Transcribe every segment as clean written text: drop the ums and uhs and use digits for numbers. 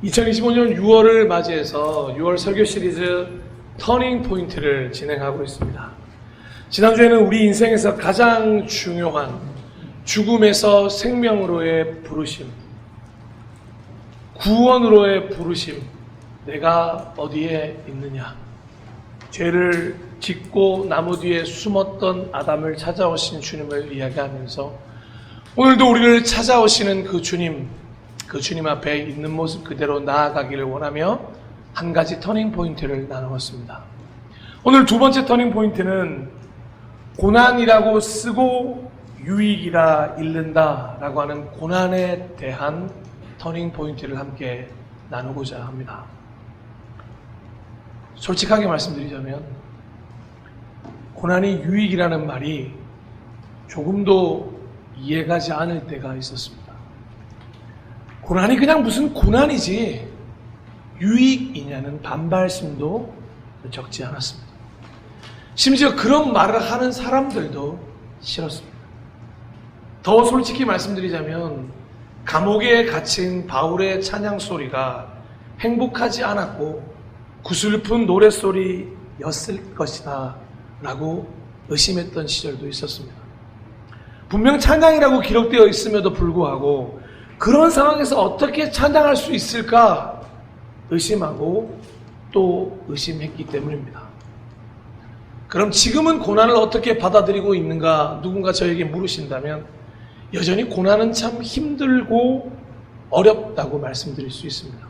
2025년 6월을 맞이해서 6월 설교 시리즈 터닝 포인트를 진행하고 있습니다. 지난주에는 우리 인생에서 가장 중요한 죽음에서 생명으로의 부르심, 구원으로의 부르심, 내가 어디에 있느냐, 죄를 짓고 나무 뒤에 숨었던 아담을 찾아오신 주님을 이야기하면서 오늘도 우리를 찾아오시는 그 주님 앞에 있는 모습 그대로 나아가기를 원하며 한 가지 터닝 포인트를 나누었습니다. 오늘 두 번째 터닝 포인트는 고난이라고 쓰고 유익이라 읽는다 라고 하는 고난에 대한 터닝 포인트를 함께 나누고자 합니다. 솔직하게 말씀드리자면 고난이 유익이라는 말이 조금도 이해가지 않을 때가 있었습니다. 고난이 그냥 무슨 고난이지 유익이냐는 반발심도 적지 않았습니다. 심지어 그런 말을 하는 사람들도 싫었습니다. 더 솔직히 말씀드리자면 감옥에 갇힌 바울의 찬양 소리가 행복하지 않았고 구슬픈 노랫소리였을 것이다 라고 의심했던 시절도 있었습니다. 분명 찬양이라고 기록되어 있음에도 불구하고 그런 상황에서 어떻게 찬양할 수 있을까 의심하고 또 의심했기 때문입니다. 그럼 지금은 고난을 어떻게 받아들이고 있는가 누군가 저에게 물으신다면 여전히 고난은 참 힘들고 어렵다고 말씀드릴 수 있습니다.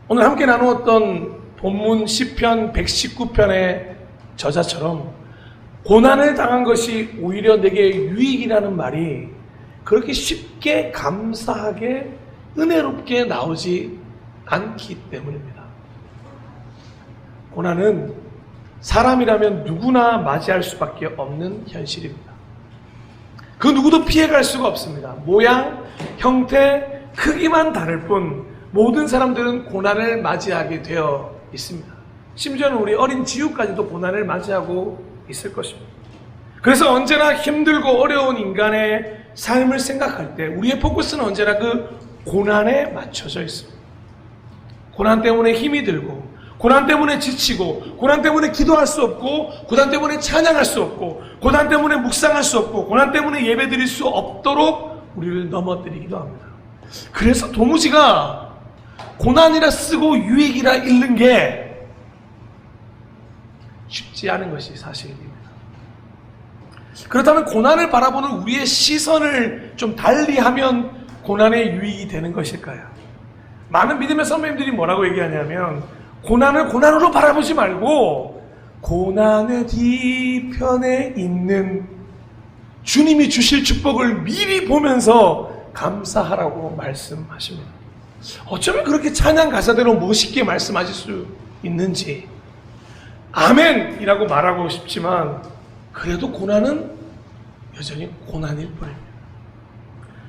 오늘 함께 나누었던 본문 시편 119편의 저자처럼 고난을 당한 것이 오히려 내게 유익이라는 말이 그렇게 쉽게 감사하게 은혜롭게 나오지 않기 때문입니다. 고난은 사람이라면 누구나 맞이할 수밖에 없는 현실입니다. 그 누구도 피해갈 수가 없습니다. 모양, 형태, 크기만 다를 뿐 모든 사람들은 고난을 맞이하게 되어 있습니다. 심지어는 우리 어린 지우까지도 고난을 맞이하고 있을 것입니다. 그래서 언제나 힘들고 어려운 인간의 삶을 생각할 때 우리의 포커스는 언제나 그 고난에 맞춰져 있습니다. 고난 때문에 힘이 들고 고난 때문에 지치고 고난 때문에 기도할 수 없고 고난 때문에 찬양할 수 없고 고난 때문에 묵상할 수 없고 고난 때문에 예배 드릴 수 없도록 우리를 넘어뜨리기도 합니다. 그래서 도무지가 고난이라 쓰고 유익이라 읽는 게 쉽지 않은 것이 사실입니다. 그렇다면 고난을 바라보는 우리의 시선을 좀 달리하면 고난의 유익이 되는 것일까요? 많은 믿음의 선배님들이 뭐라고 얘기하냐면 고난을 고난으로 바라보지 말고 고난의 뒤편에 있는 주님이 주실 축복을 미리 보면서 감사하라고 말씀하십니다. 어쩌면 그렇게 찬양 가사대로 멋있게 말씀하실 수 있는지 아멘이라고 말하고 싶지만 그래도 고난은 여전히 고난일 뿐입니다.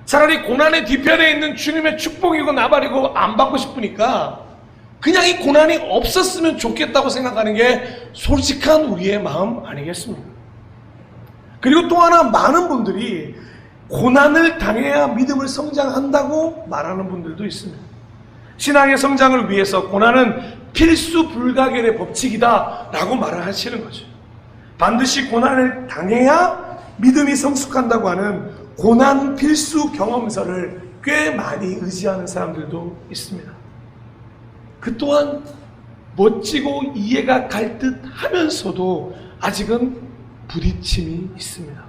차라리 고난의 뒤편에 있는 주님의 축복이고 나발이고 안 받고 싶으니까 그냥 이 고난이 없었으면 좋겠다고 생각하는 게 솔직한 우리의 마음 아니겠습니까? 그리고 또 하나 많은 분들이 고난을 당해야 믿음을 성장한다고 말하는 분들도 있습니다. 신앙의 성장을 위해서 고난은 필수 불가결의 법칙이다 라고 말을 하시는 거죠. 반드시 고난을 당해야 믿음이 성숙한다고 하는 고난 필수 경험서를 꽤 많이 의지하는 사람들도 있습니다. 그 또한 멋지고 이해가 갈 듯 하면서도 아직은 부딪힘이 있습니다.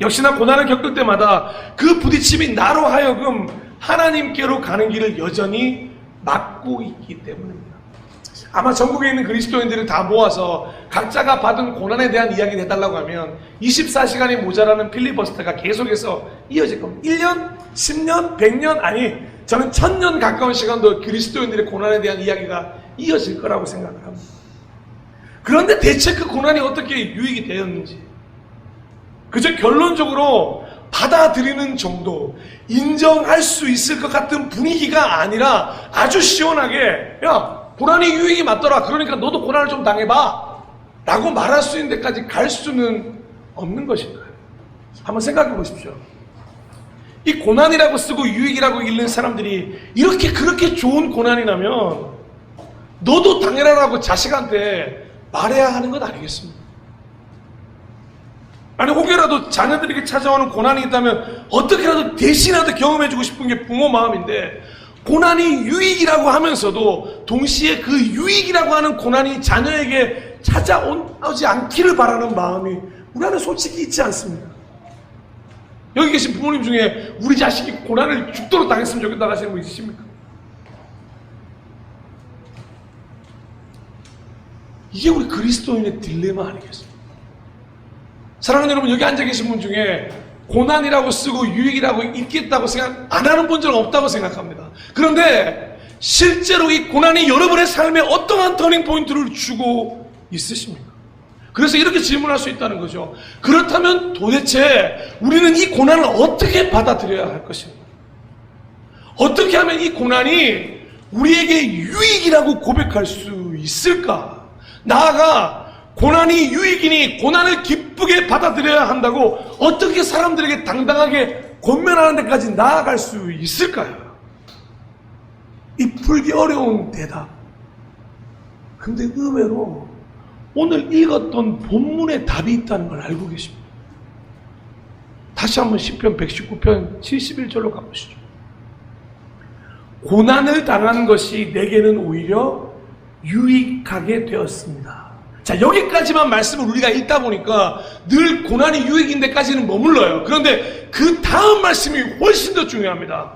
역시나 고난을 겪을 때마다 그 부딪힘이 나로 하여금 하나님께로 가는 길을 여전히 막고 있기 때문입니다. 아마 전국에 있는 그리스도인들을 다 모아서 각자가 받은 고난에 대한 이야기를 해달라고 하면 24시간이 모자라는 필리버스터가 계속해서 이어질 겁니다. 1년, 10년, 100년, 아니 저는 1000년 가까운 시간도 그리스도인들의 고난에 대한 이야기가 이어질 거라고 생각을 합니다. 그런데 대체 그 고난이 어떻게 유익이 되었는지 그저 결론적으로 받아들이는 정도, 인정할 수 있을 것 같은 분위기가 아니라 아주 시원하게 야 고난이 유익이 맞더라 그러니까 너도 고난을 좀 당해봐 라고 말할 수 있는 데까지 갈 수는 없는 것인가요? 한번 생각해 보십시오. 이 고난이라고 쓰고 유익이라고 읽는 사람들이 이렇게 그렇게 좋은 고난이 나면 너도 당해라라고 자식한테 말해야 하는 것 아니겠습니까? 아니 혹여라도 자녀들에게 찾아오는 고난이 있다면 어떻게라도 대신하듯 경험해주고 싶은 게 부모 마음인데, 고난이 유익이라고 하면서도 동시에 그 유익이라고 하는 고난이 자녀에게 찾아오지 않기를 바라는 마음이 우리 안에 솔직히 있지 않습니까? 여기 계신 부모님 중에 우리 자식이 고난을 죽도록 당했으면 좋겠다 하시는 분 있으십니까? 이게 우리 그리스도인의 딜레마 아니겠습니까? 사랑하는 여러분, 여기 앉아 계신 분 중에 고난이라고 쓰고 유익이라고 읽겠다고 생각 안 하는 분들은 없다고 생각합니다. 그런데 실제로 이 고난이 여러분의 삶에 어떠한 터닝 포인트를 주고 있으십니까? 그래서 이렇게 질문할 수 있다는 거죠. 그렇다면 도대체 우리는 이 고난을 어떻게 받아들여야 할 것인가? 어떻게 하면 이 고난이 우리에게 유익이라고 고백할 수 있을까? 나아가 고난이 유익이니 고난을 기쁘게 받아들여야 한다고 어떻게 사람들에게 당당하게 권면하는 데까지 나아갈 수 있을까요? 이 풀기 어려운 대답. 근데 의외로 오늘 읽었던 본문에 답이 있다는 걸 알고 계십니다. 다시 한번 시편 119편 71절로 가보시죠. 고난을 당한 것이 내게는 오히려 유익하게 되었습니다. 자, 여기까지만 말씀을 우리가 읽다 보니까 늘 고난이 유익인데까지는 머물러요. 그런데 그 다음 말씀이 훨씬 더 중요합니다.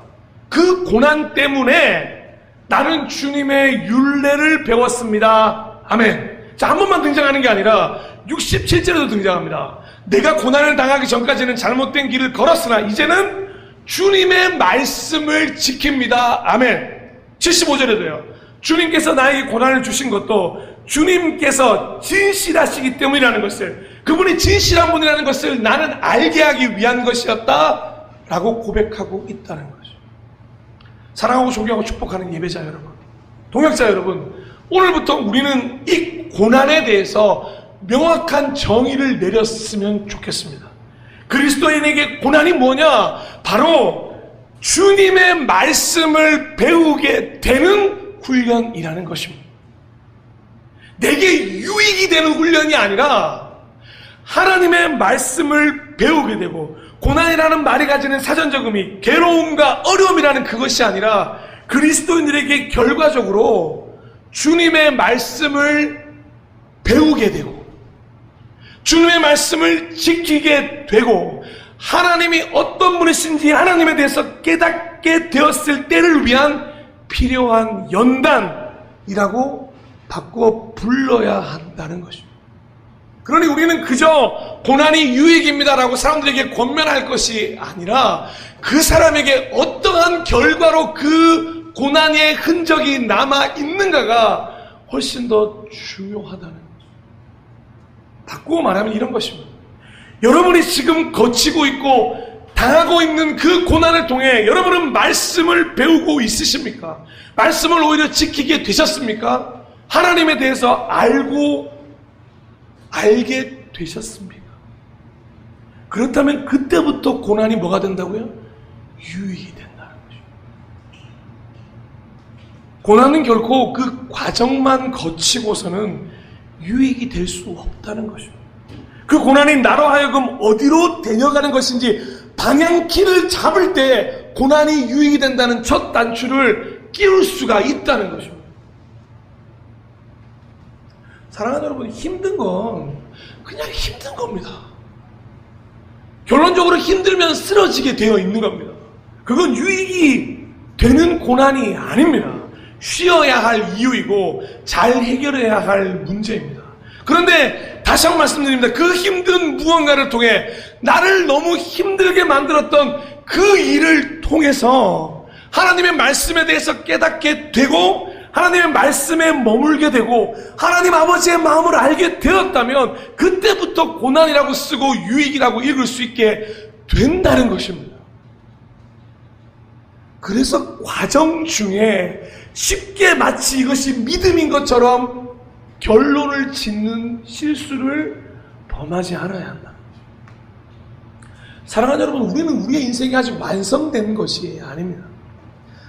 그 고난 때문에 나는 주님의 율례를 배웠습니다. 아멘. 자, 한 번만 등장하는 게 아니라 67절에도 등장합니다. 내가 고난을 당하기 전까지는 잘못된 길을 걸었으나 이제는 주님의 말씀을 지킵니다. 아멘. 75절에도요. 주님께서 나에게 고난을 주신 것도 주님께서 진실하시기 때문이라는 것을, 그분이 진실한 분이라는 것을 나는 알게 하기 위한 것이었다 라고 고백하고 있다는 거죠. 사랑하고 존경하고 축복하는 예배자 여러분, 동역자 여러분, 오늘부터 우리는 이 고난에 대해서 명확한 정의를 내렸으면 좋겠습니다. 그리스도인에게 고난이 뭐냐? 바로 주님의 말씀을 배우게 되는 훈련이라는 것입니다. 내게 유익이 되는 훈련이 아니라 하나님의 말씀을 배우게 되고, 고난이라는 말이 가지는 사전적 의미, 괴로움과 어려움이라는 그것이 아니라 그리스도인들에게 결과적으로 주님의 말씀을 배우게 되고 주님의 말씀을 지키게 되고 하나님이 어떤 분이신지 하나님에 대해서 깨닫게 되었을 때를 위한 필요한 연단이라고 바꿔 불러야 한다는 것입니다. 그러니 우리는 그저 고난이 유익입니다라고 사람들에게 권면할 것이 아니라 그 사람에게 어떠한 결과로 그 고난의 흔적이 남아 있는가가 훨씬 더 중요하다는 거죠. 바꾸고 말하면 이런 것입니다. 여러분이 지금 거치고 있고 당하고 있는 그 고난을 통해 여러분은 말씀을 배우고 있으십니까? 말씀을 오히려 지키게 되셨습니까? 하나님에 대해서 알게 되셨습니까? 그렇다면 그때부터 고난이 뭐가 된다고요? 유익이 된다는 거죠. 고난은 결코 그 과정만 거치고서는 유익이 될 수 없다는 것이죠. 그 고난이 나로 하여금 어디로 데려가는 것인지 방향키를 잡을 때 고난이 유익이 된다는 첫 단추를 끼울 수가 있다는 것입니다. 사랑하는 여러분, 힘든 건 그냥 힘든 겁니다. 결론적으로 힘들면 쓰러지게 되어 있는 겁니다. 그건 유익이 되는 고난이 아닙니다. 쉬어야 할 이유이고 잘 해결해야 할 문제입니다. 그런데 다시 한번 말씀드립니다. 그 힘든 무언가를 통해 나를 너무 힘들게 만들었던 그 일을 통해서 하나님의 말씀에 대해서 깨닫게 되고 하나님의 말씀에 머물게 되고 하나님 아버지의 마음을 알게 되었다면 그때부터 고난이라고 쓰고 유익이라고 읽을 수 있게 된다는 것입니다. 그래서 과정 중에 쉽게 마치 이것이 믿음인 것처럼 결론을 짓는 실수를 범하지 않아야 한다. 사랑하는 여러분, 우리는 우리의 인생이 아직 완성된 것이 아닙니다.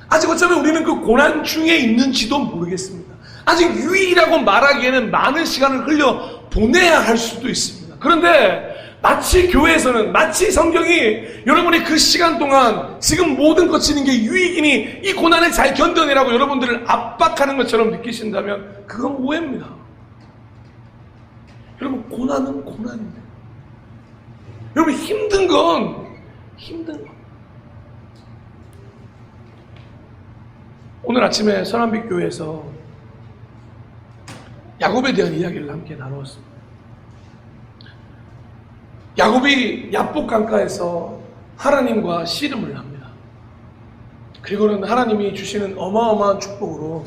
아직 어쩌면 우리는 그 고난 중에 있는지도 모르겠습니다. 아직 유익이라고 말하기에는 많은 시간을 흘려 보내야 할 수도 있습니다. 그런데 마치 교회에서는, 마치 성경이 여러분의 그 시간 동안 지금 모든 거치는 게 유익이니 이 고난을 잘 견뎌내라고 여러분들을 압박하는 것처럼 느끼신다면 그건 오해입니다. 여러분, 고난은 고난입니다. 여러분, 힘든 건 힘든 겁니다. 오늘 아침에 선한빛 교회에서 야곱에 대한 이야기를 함께 나누었습니다. 야곱이 야복 강가에서 하나님과 씨름을 합니다. 그리고는 하나님이 주시는 어마어마한 축복으로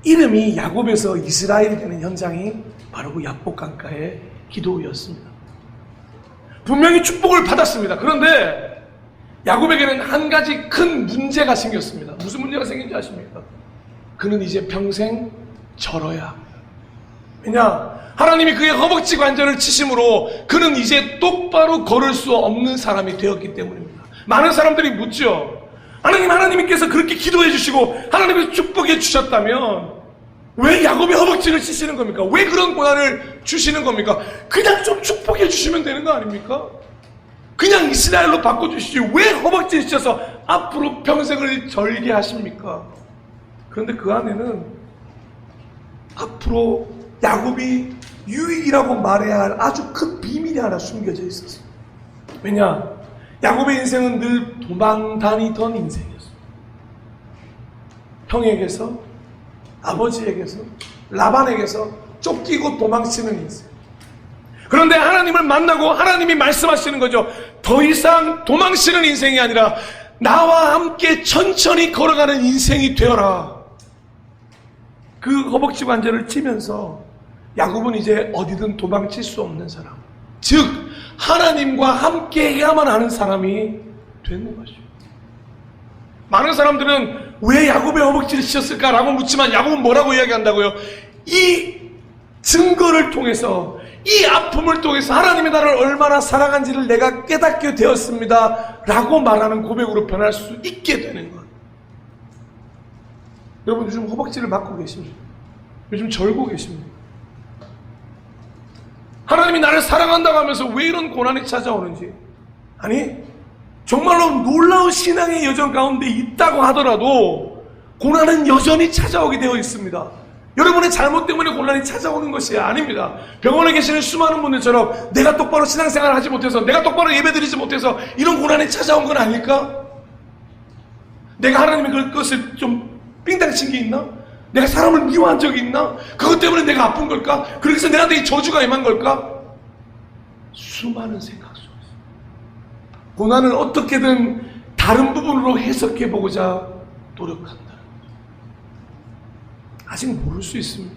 이름이 야곱에서 이스라엘이 되는 현장이 바로 그 야복 강가의 기도였습니다. 분명히 축복을 받았습니다. 그런데 야곱에게는 한 가지 큰 문제가 생겼습니다. 무슨 문제가 생긴지 아십니까? 그는 이제 평생 절어야 합니다. 왜냐? 하나님이 그의 허벅지 관절을 치심으로 그는 이제 똑바로 걸을 수 없는 사람이 되었기 때문입니다. 많은 사람들이 묻죠. 하나님께서 그렇게 기도해 주시고 하나님께서 축복해 주셨다면 왜 야곱의 허벅지를 치시는 겁니까? 왜 그런 고난을 주시는 겁니까? 그냥 좀 축복해 주시면 되는 거 아닙니까? 그냥 이스라엘로 바꿔주시지 왜 허벅지를 치셔서 앞으로 평생을 절게 하십니까? 그런데 그 안에는 앞으로 야곱이 유익이라고 말해야 할 아주 큰 비밀이 하나 숨겨져 있었어요. 왜냐? 야곱의 인생은 늘 도망 다니던 인생이었어요. 형에게서, 아버지에게서, 라반에게서 쫓기고 도망치는 인생. 그런데 하나님을 만나고 하나님이 말씀하시는 거죠. 더 이상 도망치는 인생이 아니라 나와 함께 천천히 걸어가는 인생이 되어라. 그 허벅지 관절을 치면서 야곱은 이제 어디든 도망칠 수 없는 사람, 즉 하나님과 함께 해야만 하는 사람이 되는 것이죠. 많은 사람들은 왜 야곱의 허벅지를 치셨을까라고 묻지만 야곱은 뭐라고 이야기한다고요? 이 증거를 통해서, 이 아픔을 통해서 하나님이 나를 얼마나 사랑한지를 내가 깨닫게 되었습니다 라고 말하는 고백으로 변할 수 있게 되는 것. 여러분, 요즘 허벅지를 맞고 계십니까? 요즘 절고 계십니까? 하나님이 나를 사랑한다고 하면서 왜 이런 고난이 찾아오는지, 아니 정말로 놀라운 신앙의 여정 가운데 있다고 하더라도 고난은 여전히 찾아오게 되어 있습니다. 여러분의 잘못 때문에 고난이 찾아오는 것이 아닙니다. 병원에 계시는 수많은 분들처럼 내가 똑바로 신앙생활을 하지 못해서, 내가 똑바로 예배드리지 못해서 이런 고난이 찾아온 건 아닐까? 내가 하나님의 그것을 좀 삥땅 친 게 있나? 내가 사람을 미워한 적이 있나? 그것 때문에 내가 아픈 걸까? 그래서 내한테 이 저주가 임한 걸까? 수많은 생각 속에서 고난을 어떻게든 다른 부분으로 해석해보고자 노력한다. 아직 모를 수 있습니다.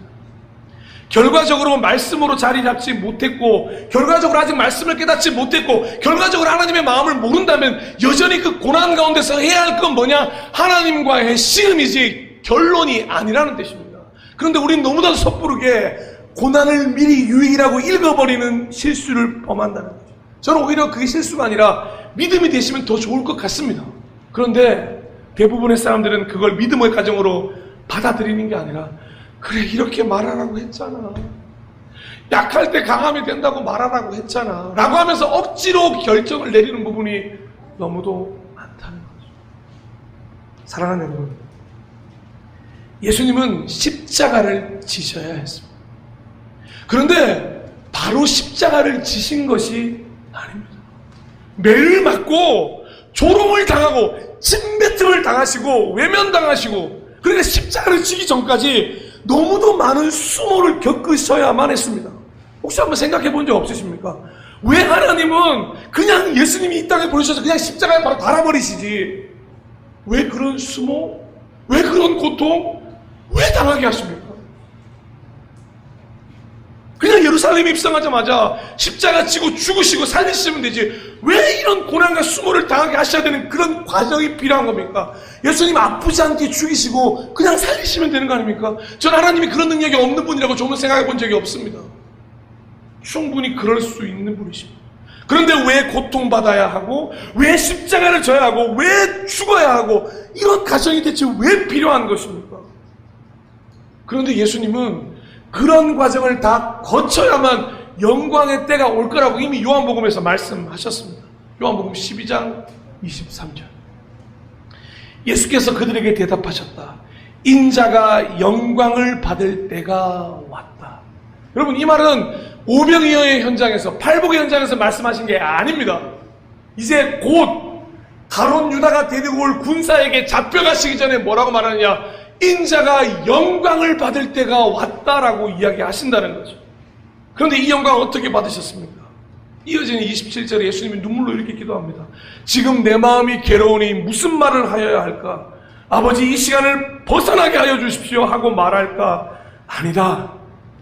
결과적으로 말씀으로 자리 잡지 못했고, 결과적으로 아직 말씀을 깨닫지 못했고, 결과적으로 하나님의 마음을 모른다면 여전히 그 고난 가운데서 해야 할 건 뭐냐? 하나님과의 씨름이지 결론이 아니라는 뜻입니다. 그런데 우리는 너무나도 섣부르게 고난을 미리 유익이라고 읽어버리는 실수를 범한다는 거죠. 저는 오히려 그게 실수가 아니라 믿음이 되시면 더 좋을 것 같습니다. 그런데 대부분의 사람들은 그걸 믿음의 가정으로 받아들이는 게 아니라, 그래 이렇게 말하라고 했잖아, 약할 때 강함이 된다고 말하라고 했잖아 라고 하면서 억지로 결정을 내리는 부분이 너무도 많다는 거죠. 사랑하는 여러분, 예수님은 십자가를 지셔야 했습니다. 그런데 바로 십자가를 지신 것이 아닙니다. 매를 맞고 조롱을 당하고 침뱉음을 당하시고 외면당하시고, 그러니까 십자가를 지기 전까지 너무도 많은 수모를 겪으셔야만 했습니다. 혹시 한번 생각해 본 적 없으십니까? 왜 하나님은 그냥 예수님이 이 땅에 보내셔서 그냥 십자가에 바로 달아버리시지 왜 그런 수모, 왜 그런 고통, 왜 당하게 하십니까? 그냥 예루살렘에 입성하자마자 십자가 지고 죽으시고 살리시면 되지 왜 이런 고난과 수모를 당하게 하셔야 되는 그런 과정이 필요한 겁니까? 예수님 아프지 않게 죽이시고 그냥 살리시면 되는 거 아닙니까? 전 하나님이 그런 능력이 없는 분이라고 저는 생각해 본 적이 없습니다. 충분히 그럴 수 있는 분이십니다. 그런데 왜 고통받아야 하고, 왜 십자가를 져야 하고, 왜 죽어야 하고, 이런 과정이 대체 왜 필요한 것입니까? 그런데 예수님은 그런 과정을 다 거쳐야만 영광의 때가 올 거라고 이미 요한복음에서 말씀하셨습니다. 요한복음 12장 23절. 예수께서 그들에게 대답하셨다. 인자가 영광을 받을 때가 왔다. 여러분, 이 말은 오병이어의 현장에서, 팔복의 현장에서 말씀하신 게 아닙니다. 이제 곧 가룟 유다가 데리고 올 군사에게 잡혀가시기 전에 뭐라고 말하느냐? 인자가 영광을 받을 때가 왔다라고 이야기하신다는 거죠. 그런데 이 영광 어떻게 받으셨습니까? 이어지는 27절에 예수님이 눈물로 이렇게 기도합니다. 지금 내 마음이 괴로우니 무슨 말을 하여야 할까? 아버지, 이 시간을 벗어나게 하여 주십시오 하고 말할까? 아니다.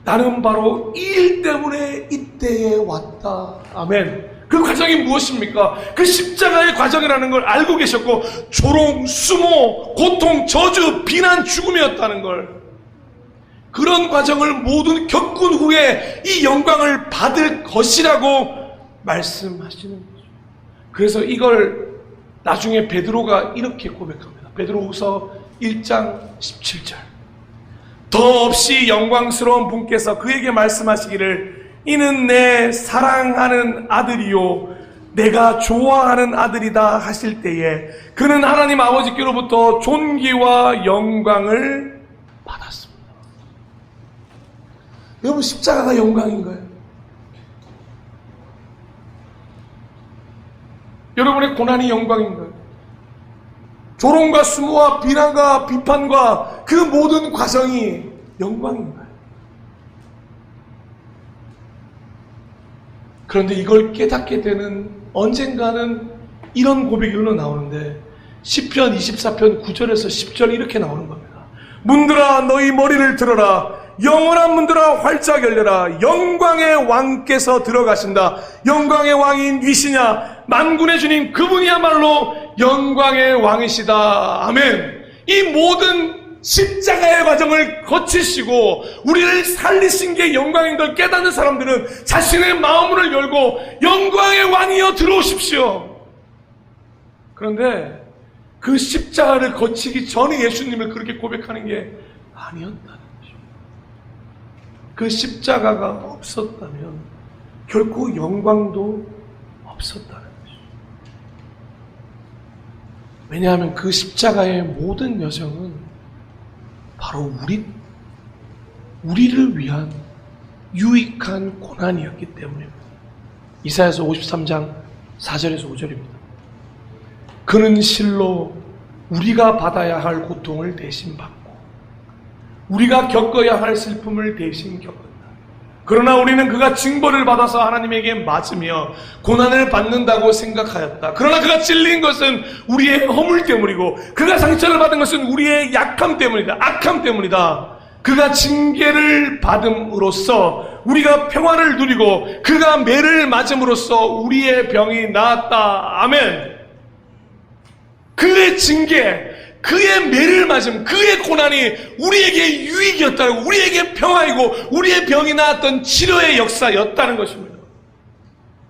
나는 바로 이 일 때문에 이때에 왔다. 아멘. 그 과정이 무엇입니까? 그 십자가의 과정이라는 걸 알고 계셨고, 조롱, 수모, 고통, 저주, 비난, 죽음이었다는 걸, 그런 과정을 모두 겪은 후에 이 영광을 받을 것이라고 말씀하시는 거죠. 그래서 이걸 나중에 베드로가 이렇게 고백합니다. 베드로후서 1장 17절. 더없이 영광스러운 분께서 그에게 말씀하시기를 이는 내 사랑하는 아들이요 내가 좋아하는 아들이다 하실 때에 그는 하나님 아버지께로부터 존귀와 영광을 받았습니다. 여러분, 십자가가 영광인가요? 여러분의 고난이 영광인가요? 조롱과 수모와 비난과 비판과 그 모든 과정이 영광인가요? 그런데 이걸 깨닫게 되는 언젠가는 이런 고백이 흘러나오는데, 시편 24편 9절에서 10절 이렇게 나오는 겁니다. 문들아 너희 머리를 들어라. 영원한 문들아 활짝 열려라. 영광의 왕께서 들어가신다. 영광의 왕인 위시냐? 만군의 주님 그분이야말로 영광의 왕이시다. 아멘. 이 모든 십자가의 과정을 거치시고 우리를 살리신 게 영광인 걸 깨닫는 사람들은 자신의 마음을 열고 영광의 왕이여 들어오십시오. 그런데 그 십자가를 거치기 전에 예수님을 그렇게 고백하는 게 아니었다는 거죠. 그 십자가가 없었다면 결코 영광도 없었다는 거죠. 왜냐하면 그 십자가의 모든 여정은 바로 우리를 위한 유익한 고난이었기 때문입니다. 이사야서 53장 4절에서 5절입니다. 그는 실로 우리가 받아야 할 고통을 대신 받고 우리가 겪어야 할 슬픔을 대신 겪었다. 그러나 우리는 그가 징벌을 받아서 하나님에게 맞으며 고난을 받는다고 생각하였다. 그러나 그가 찔린 것은 우리의 허물 때문이고 그가 상처를 받은 것은 우리의 약함 때문이다. 악함 때문이다. 그가 징계를 받음으로써 우리가 평화를 누리고 그가 매를 맞음으로써 우리의 병이 나았다. 아멘. 그의 징계, 그의 매를 맞음, 그의 고난이 우리에게 유익이었다고, 우리에게 평화이고 우리의 병이 나았던 치료의 역사였다는 것입니다.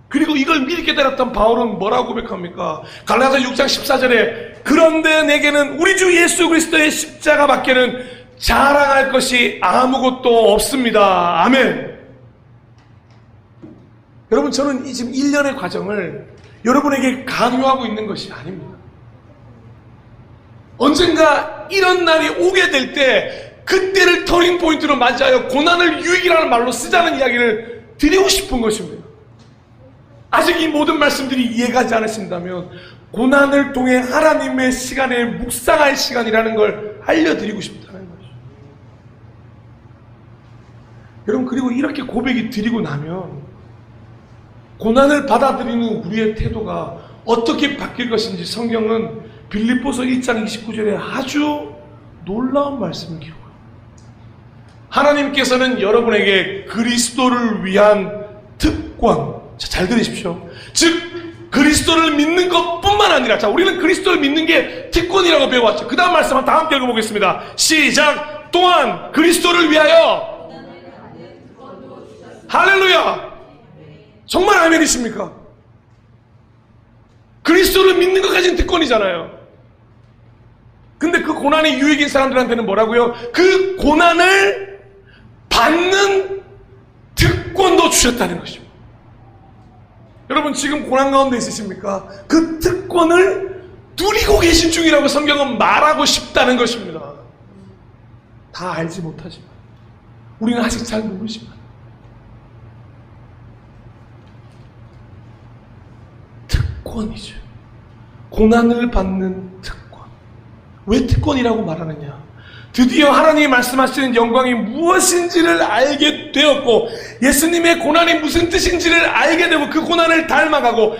그리고 이걸 미리 깨달았던 바울은 뭐라고 고백합니까? 갈라디아 6장 14절에 그런데 내게는 우리 주 예수 그리스도의 십자가밖에는 자랑할 것이 아무것도 없습니다. 아멘. 여러분, 저는 이 지금 1년의 과정을 여러분에게 강요하고 있는 것이 아닙니다. 언젠가 이런 날이 오게 될 때 그때를 터닝 포인트로 맞이하여 고난을 유익이라는 말로 쓰자는 이야기를 드리고 싶은 것입니다. 아직 이 모든 말씀들이 이해가지 않으신다면 고난을 통해 하나님의 시간에 묵상할 시간이라는 걸 알려드리고 싶다는 거죠. 여러분, 그리고 이렇게 고백이 드리고 나면 고난을 받아들이는 우리의 태도가 어떻게 바뀔 것인지 성경은 빌립보서 1장 29절에 아주 놀라운 말씀을 기록합니다. 하나님께서는 여러분에게 그리스도를 위한 특권, 잘 들으십시오. 즉 그리스도를 믿는 것뿐만 아니라, 우리는 그리스도를 믿는 게 특권이라고 배워왔죠. 그 다음 말씀 다 함께 읽어보겠습니다. 시작. 또한 그리스도를 위하여. 할렐루야. 정말 아멘이십니까? 그리스도를 믿는 것까지는 특권이잖아요. 근데 그 고난이 유익인 사람들한테는 뭐라고요? 그 고난을 받는 특권도 주셨다는 것입니다. 여러분 지금 고난 가운데 있으십니까? 그 특권을 누리고 계신 중이라고 성경은 말하고 싶다는 것입니다. 다 알지 못하지만 우리는 아직 잘 모르지만 특권이죠. 고난을 받는 특권. 왜 특권이라고 말하느냐? 드디어 하나님이 말씀하시는 영광이 무엇인지를 알게 되었고 예수님의 고난이 무슨 뜻인지를 알게 되고 그 고난을 닮아가고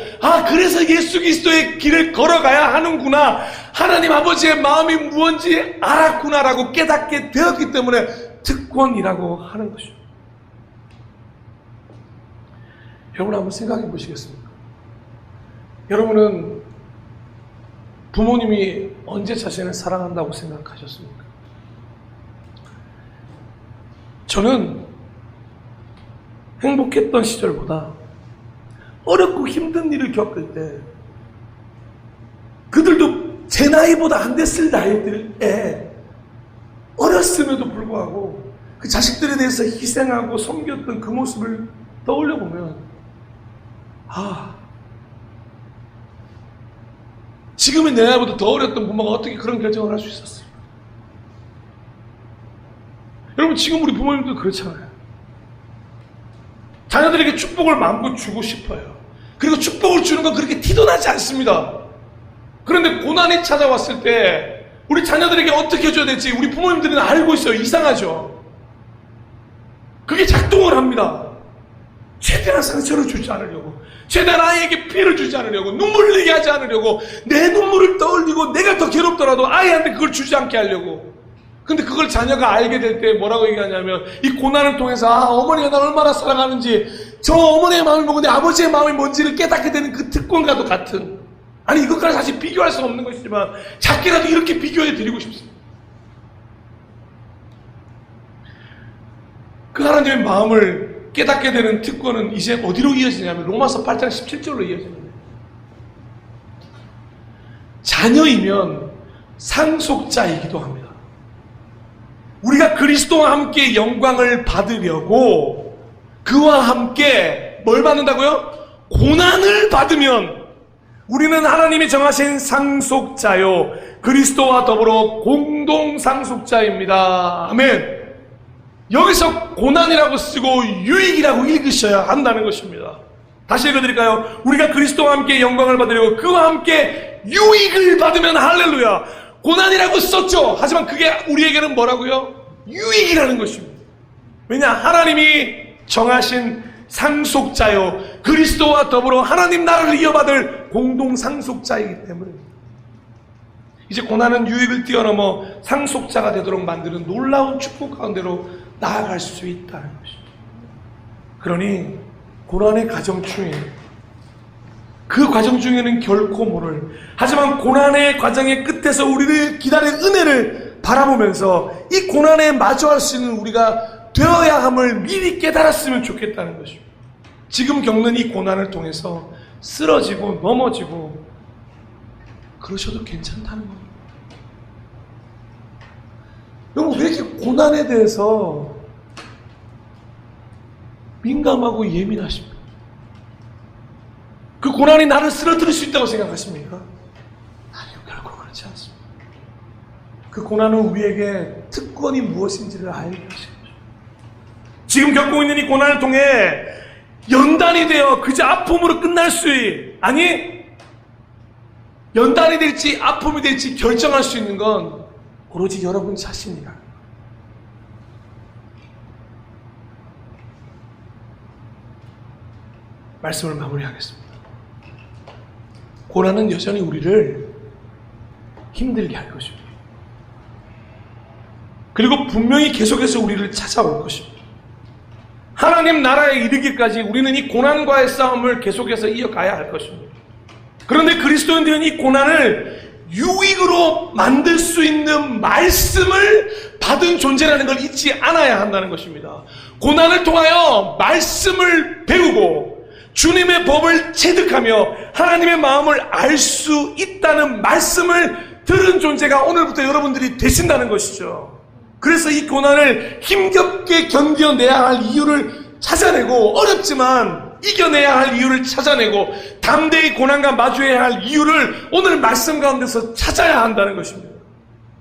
그래서 예수 그리스도의 길을 걸어가야 하는구나, 하나님 아버지의 마음이 무엇인지 알았구나라고 깨닫게 되었기 때문에 특권이라고 하는 것이죠. 여러분 한번 생각해 보시겠습니까? 여러분은 부모님이 언제 자신을 사랑한다고 생각하셨습니까? 저는 행복했던 시절보다 어렵고 힘든 일을 겪을 때 그들도 제 나이보다 안 됐을 나이들에 어렸음에도 불구하고 그 자식들에 대해서 희생하고 섬겼던 그 모습을 떠올려 보면 지금의 내 나이보다 더 어렸던 부모가 어떻게 그런 결정을 할 수 있었어요? 여러분 지금 우리 부모님도 그렇잖아요. 자녀들에게 축복을 마음껏 주고 싶어요. 그리고 축복을 주는 건 그렇게 티도 나지 않습니다. 그런데 고난이 찾아왔을 때 우리 자녀들에게 어떻게 해줘야 될지 우리 부모님들은 알고 있어요. 이상하죠. 그게 작동을 합니다. 최대한 상처를 주지 않으려고, 최대한 아이에게 피해를 주지 않으려고, 눈물을 흘리게 하지 않으려고, 내 눈물을 떠올리고 내가 더 괴롭더라도 아이한테 그걸 주지 않게 하려고. 근데 그걸 자녀가 알게 될 때 뭐라고 얘기하냐면 이 고난을 통해서 어머니가 나를 얼마나 사랑하는지, 저 어머니의 마음이 뭐고 내 아버지의 마음이 뭔지를 깨닫게 되는 그 특권과도 같은, 아니 이것과는 사실 비교할 수 없는 것이지만 작게라도 이렇게 비교해 드리고 싶습니다. 그 하나님의 마음을 깨닫게 되는 특권은 이제 어디로 이어지냐면 로마서 8장 17절로 이어집니다. 자녀이면 상속자이기도 합니다. 우리가 그리스도와 함께 영광을 받으려고 그와 함께 뭘 받는다고요? 고난을 받으면 우리는 하나님이 정하신 상속자요 그리스도와 더불어 공동 상속자입니다. 아멘. 여기서 고난이라고 쓰고 유익이라고 읽으셔야 한다는 것입니다. 다시 읽어드릴까요? 우리가 그리스도와 함께 영광을 받으려고 그와 함께 유익을 받으면 할렐루야. 고난이라고 썼죠. 하지만 그게 우리에게는 뭐라고요? 유익이라는 것입니다. 왜냐? 하나님이 정하신 상속자요 그리스도와 더불어 하나님 나라를 이어받을 공동 상속자이기 때문입니다. 이제 고난은 유익을 뛰어넘어 상속자가 되도록 만드는 놀라운 축복 가운데로 나아갈 수 있다는 것입니다. 그러니 고난의 과정 중에, 그 과정 중에는 결코 모를, 하지만 고난의 과정의 끝에서 우리를 기다린 은혜를 바라보면서 이 고난에 마주할 수 있는 우리가 되어야 함을 미리 깨달았으면 좋겠다는 것입니다. 지금 겪는 이 고난을 통해서 쓰러지고 넘어지고 그러셔도 괜찮다는 겁니다. 여러분 왜 이렇게 고난에 대해서 민감하고 예민하십니까? 그 고난이 나를 쓰러뜨릴 수 있다고 생각하십니까? 아니요, 결코 그렇지 않습니다. 그 고난은 우리에게 특권이 무엇인지를 알게 하신 거죠. 지금 겪고 있는 이 고난을 통해 연단이 되어 그저 아픔으로 끝날 수, 아니 연단이 될지 아픔이 될지 결정할 수 있는 건 오로지 여러분 자신이라. 말씀을 마무리하겠습니다. 고난은 여전히 우리를 힘들게 할 것입니다. 그리고 분명히 계속해서 우리를 찾아올 것입니다. 하나님 나라에 이르기까지 우리는 이 고난과의 싸움을 계속해서 이어가야 할 것입니다. 그런데 그리스도인들은 이 고난을 유익으로 만들 수 있는 말씀을 받은 존재라는 걸 잊지 않아야 한다는 것입니다. 고난을 통하여 말씀을 배우고 주님의 법을 체득하며 하나님의 마음을 알 수 있다는 말씀을 들은 존재가 오늘부터 여러분들이 되신다는 것이죠. 그래서 이 고난을 힘겹게 견뎌내야 할 이유를 찾아내고, 어렵지만 이겨내야 할 이유를 찾아내고, 담대히 고난과 마주해야 할 이유를 오늘 말씀 가운데서 찾아야 한다는 것입니다.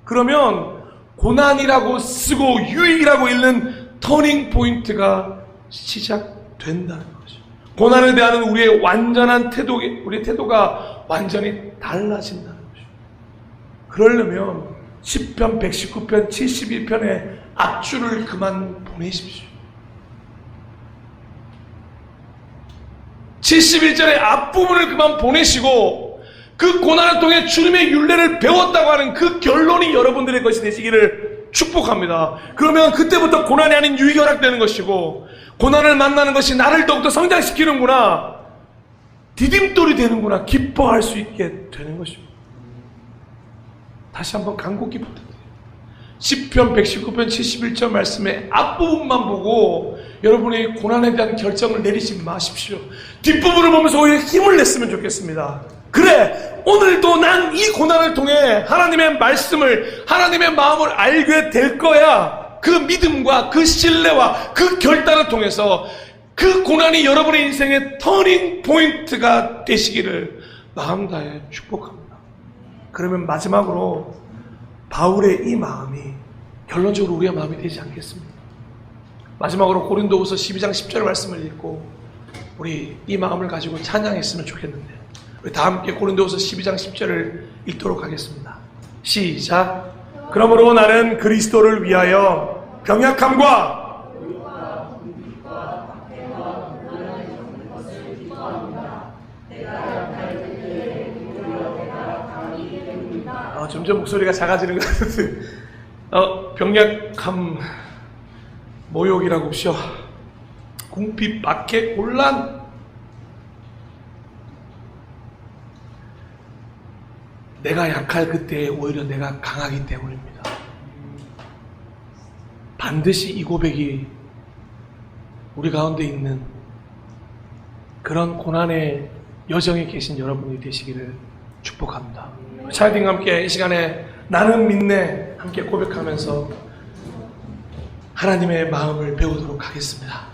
그러면 고난이라고 쓰고 유익이라고 읽는 터닝 포인트가 시작된다는 거죠. 고난에 대한 우리의 완전한 우리의 태도가 완전히 달라진다는 거죠. 그러려면 시편 119편 71편의 앞줄을 그만 보내십시오. 71절의 앞부분을 그만 보내시고 그 고난을 통해 주님의 율례를 배웠다고 하는 그 결론이 여러분들의 것이 되시기를 축복합니다. 그러면 그때부터 고난이 아닌 유익이 허락되는 것이고, 고난을 만나는 것이 나를 더욱더 성장시키는구나, 디딤돌이 되는구나, 기뻐할 수 있게 되는 것입니다. 다시 한번 간곡히 부탁드려요. 시편 119편 71절 말씀의 앞부분만 보고 여러분이 고난에 대한 결정을 내리지 마십시오. 뒷부분을 보면서 오히려 힘을 냈으면 좋겠습니다. 그래, 오늘도 난 이 고난을 통해 하나님의 말씀을, 하나님의 마음을 알게 될 거야. 그 믿음과 그 신뢰와 그 결단을 통해서 그 고난이 여러분의 인생의 터닝 포인트가 되시기를 마음 다해 축복합니다. 그러면 마지막으로 바울의 이 마음이 결론적으로 우리의 마음이 되지 않겠습니까? 마지막으로 고린도후서 12장 10절 말씀을 읽고 우리 이 마음을 가지고 찬양했으면 좋겠는데, 우리 다 함께 고린도후서 12장 10절을 읽도록 하겠습니다. 시작. 그러므로 나는 그리스도를 위하여 병약함과 점점 목소리가 작아지는 것 같은데, 병약함, 모욕이라고 하시오. 궁핍, 박해, 곤란. 내가 약할 그때에 오히려 내가 강하기 때문입니다. 반드시 이 고백이 우리 가운데 있는 그런 고난의 여정에 계신 여러분이 되시기를 축복합니다. 차이딩과 함께 이 시간에 나는 믿네 함께 고백하면서 하나님의 마음을 배우도록 하겠습니다.